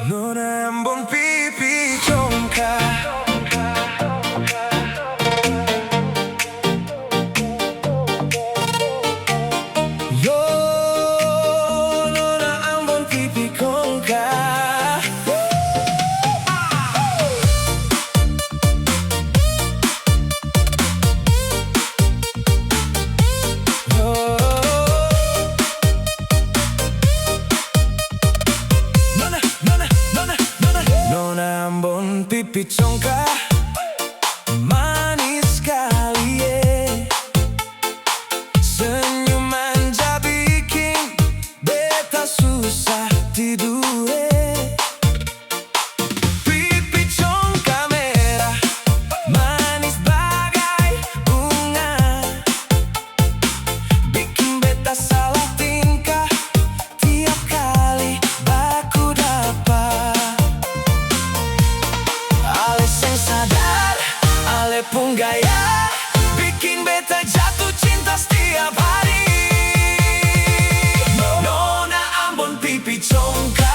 Nona Ambon pipi congka. Yo, Nona Ambon pipi congka. Yo, Nona Ambon pipi congka, manis sekali senyum manja bikin beta susah tidur pipi congka merah, manis bagai bunga, bikin beta salah tingkah tiap kali baku dapat. Ale seng sadar, ale pun gaya, bikin beta jatuh cinta setiap hari. Nona Ambon pipi congka.